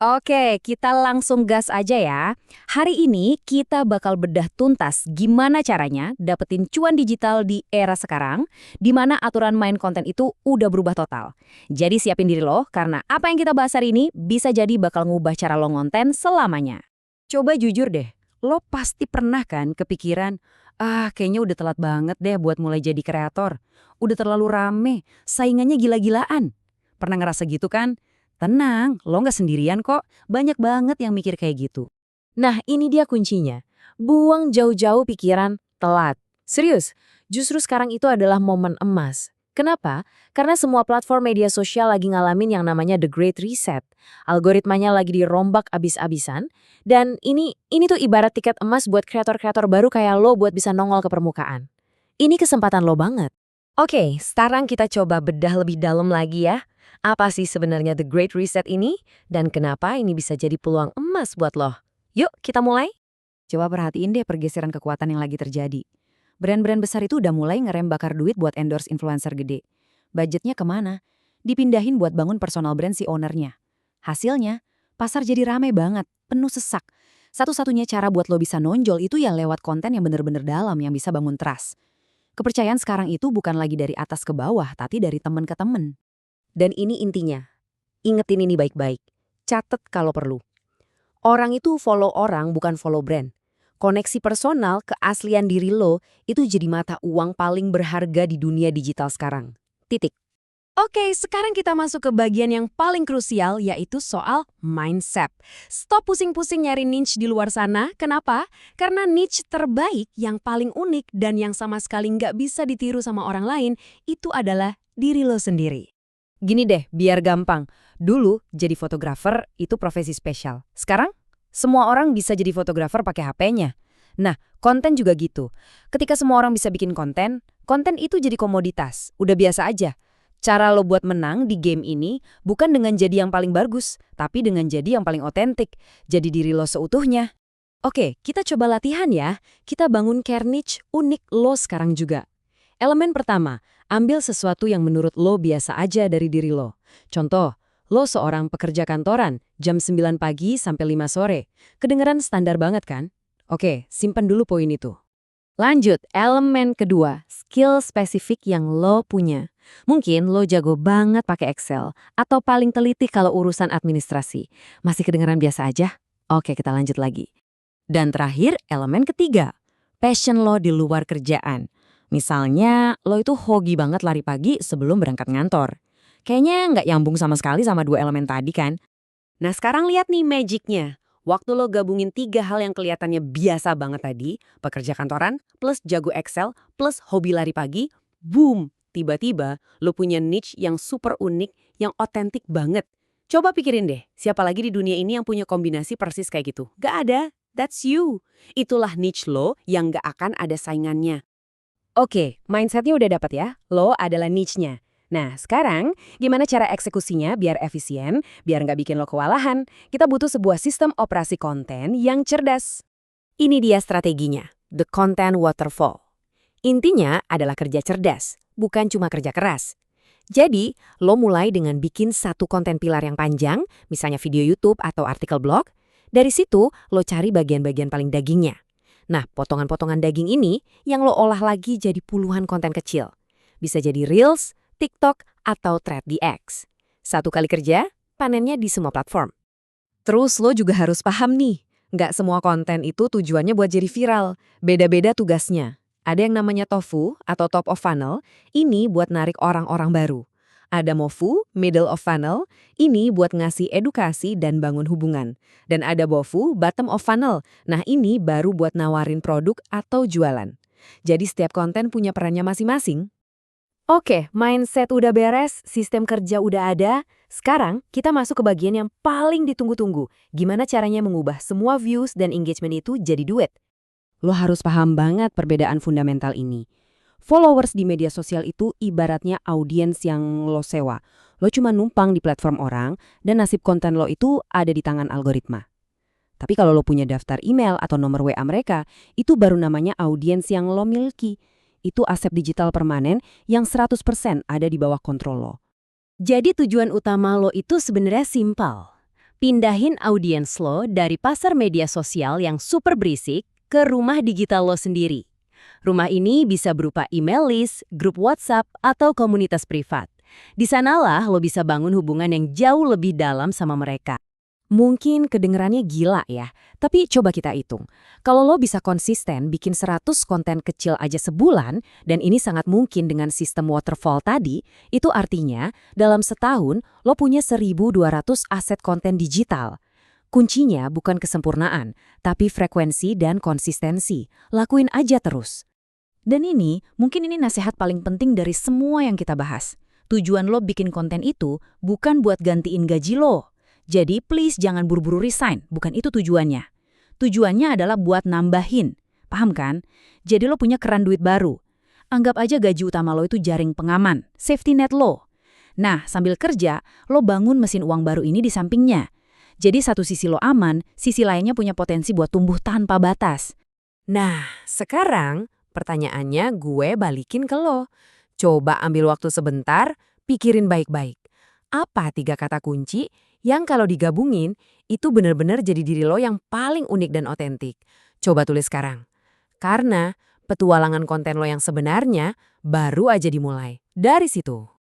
Oke, kita langsung gas aja ya. Hari ini kita bakal bedah tuntas gimana caranya dapetin cuan digital di era sekarang, di mana aturan main konten itu udah berubah total. Jadi siapin diri lo, karena apa yang kita bahas hari ini bisa jadi bakal ngubah cara lo ngonten selamanya. Coba jujur deh, lo pasti pernah kan kepikiran, kayaknya udah telat banget deh buat mulai jadi kreator. Udah terlalu rame, saingannya gila-gilaan. Pernah ngerasa gitu kan? Tenang, lo nggak sendirian kok. Banyak banget yang mikir kayak gitu. Nah, ini dia kuncinya. Buang jauh-jauh pikiran telat. Serius, justru sekarang itu adalah momen emas. Kenapa? Karena semua platform media sosial lagi ngalamin yang namanya The Great Reset. Algoritmanya lagi dirombak abis-abisan. Dan ini tuh ibarat tiket emas buat kreator-kreator baru kayak lo buat bisa nongol ke permukaan. Ini kesempatan lo banget. Oke, sekarang kita coba bedah lebih dalam lagi ya. Apa sih sebenarnya The Great Reset ini? Dan kenapa ini bisa jadi peluang emas buat lo? Yuk, kita mulai. Coba perhatiin deh pergeseran kekuatan yang lagi terjadi. Brand-brand besar itu udah mulai ngerem bakar duit buat endorse influencer gede. Budgetnya kemana? Dipindahin buat bangun personal brand si ownernya. Hasilnya, pasar jadi rame banget, penuh sesak. Satu-satunya cara buat lo bisa nonjol itu ya lewat konten yang bener-bener dalam yang bisa bangun trust. Kepercayaan sekarang itu bukan lagi dari atas ke bawah, tapi dari temen ke temen. Dan ini intinya. Ingetin ini baik-baik. Catet kalau perlu. Orang itu follow orang bukan follow brand. Koneksi personal, keaslian diri lo, itu jadi mata uang paling berharga di dunia digital sekarang. Titik. Oke, sekarang kita masuk ke bagian yang paling krusial, yaitu soal mindset. Stop pusing-pusing nyari niche di luar sana. Kenapa? Karena niche terbaik, yang paling unik, dan yang sama sekali nggak bisa ditiru sama orang lain, itu adalah diri lo sendiri. Gini deh, biar gampang. Dulu, jadi fotografer itu profesi spesial. Sekarang, semua orang bisa jadi fotografer pakai HP-nya. Nah, konten juga gitu. Ketika semua orang bisa bikin konten, konten itu jadi komoditas. Udah biasa aja. Cara lo buat menang di game ini bukan dengan jadi yang paling bagus, tapi dengan jadi yang paling otentik. Jadi diri lo seutuhnya. Oke, kita coba latihan ya. Kita bangun care niche unik lo sekarang juga. Elemen pertama, ambil sesuatu yang menurut lo biasa aja dari diri lo. Contoh, lo seorang pekerja kantoran, jam 9 pagi sampai 5 sore. Kedengeran standar banget kan? Oke, simpan dulu poin itu. Lanjut, elemen kedua, skill spesifik yang lo punya. Mungkin lo jago banget pakai Excel, atau paling teliti kalau urusan administrasi. Masih kedengeran biasa aja? Oke, kita lanjut lagi. Dan terakhir, elemen ketiga, passion lo di luar kerjaan. Misalnya, lo itu hobi banget lari pagi sebelum berangkat ngantor. Kayaknya nggak nyambung sama sekali sama dua elemen tadi kan? Nah sekarang lihat nih magicnya. Waktu lo gabungin tiga hal yang kelihatannya biasa banget tadi, pekerja kantoran, plus jago Excel, plus hobi lari pagi, boom! Tiba-tiba lo punya niche yang super unik, yang otentik banget. Coba pikirin deh, siapa lagi di dunia ini yang punya kombinasi persis kayak gitu? Gak ada, that's you. Itulah niche lo yang gak akan ada saingannya. Oke, mindsetnya udah dapat ya, lo adalah niche-nya. Nah, sekarang gimana cara eksekusinya biar efisien, biar nggak bikin lo kewalahan? Kita butuh sebuah sistem operasi konten yang cerdas. Ini dia strateginya, the content waterfall. Intinya adalah kerja cerdas, bukan cuma kerja keras. Jadi, lo mulai dengan bikin satu konten pilar yang panjang, misalnya video YouTube atau artikel blog. Dari situ, lo cari bagian-bagian paling dagingnya. Nah, potongan-potongan daging ini yang lo olah lagi jadi puluhan konten kecil. Bisa jadi Reels, TikTok, atau thread di X. Satu kali kerja, panennya di semua platform. Terus lo juga harus paham nih, nggak semua konten itu tujuannya buat jadi viral. Beda-beda tugasnya. Ada yang namanya TOFU atau top of funnel, ini buat narik orang-orang baru. Ada MOFU, middle of funnel, ini buat ngasih edukasi dan bangun hubungan. Dan ada BOFU, bottom of funnel, nah ini baru buat nawarin produk atau jualan. Jadi setiap konten punya perannya masing-masing. Oke, mindset udah beres, sistem kerja udah ada. Sekarang kita masuk ke bagian yang paling ditunggu-tunggu. Gimana caranya mengubah semua views dan engagement itu jadi duit? Lo harus paham banget perbedaan fundamental ini. Followers di media sosial itu ibaratnya audiens yang lo sewa. Lo cuma numpang di platform orang, dan nasib konten lo itu ada di tangan algoritma. Tapi kalau lo punya daftar email atau nomor WA mereka, itu baru namanya audiens yang lo miliki. Itu aset digital permanen yang 100% ada di bawah kontrol lo. Jadi tujuan utama lo itu sebenarnya simpel. Pindahin audiens lo dari pasar media sosial yang super berisik ke rumah digital lo sendiri. Rumah ini bisa berupa email list, grup WhatsApp, atau komunitas privat. Di sanalah lo bisa bangun hubungan yang jauh lebih dalam sama mereka. Mungkin kedengerannya gila ya, tapi coba kita hitung. Kalau lo bisa konsisten bikin 100 konten kecil aja sebulan, dan ini sangat mungkin dengan sistem waterfall tadi, itu artinya dalam setahun lo punya 1.200 aset konten digital. Kuncinya bukan kesempurnaan, tapi frekuensi dan konsistensi. Lakuin aja terus. Dan mungkin ini nasihat paling penting dari semua yang kita bahas. Tujuan lo bikin konten itu bukan buat gantiin gaji lo. Jadi please jangan buru-buru resign, bukan itu tujuannya. Tujuannya adalah buat nambahin, paham kan? Jadi lo punya keran duit baru. Anggap aja gaji utama lo itu jaring pengaman, safety net lo. Nah, sambil kerja, lo bangun mesin uang baru ini di sampingnya. Jadi satu sisi lo aman, sisi lainnya punya potensi buat tumbuh tanpa batas. Nah, sekarang pertanyaannya gue balikin ke lo. Coba ambil waktu sebentar, pikirin baik-baik. Apa 3 kata kunci yang kalau digabungin, itu benar-benar jadi diri lo yang paling unik dan otentik? Coba tulis sekarang. Karena petualangan konten lo yang sebenarnya baru aja dimulai. Dari situ.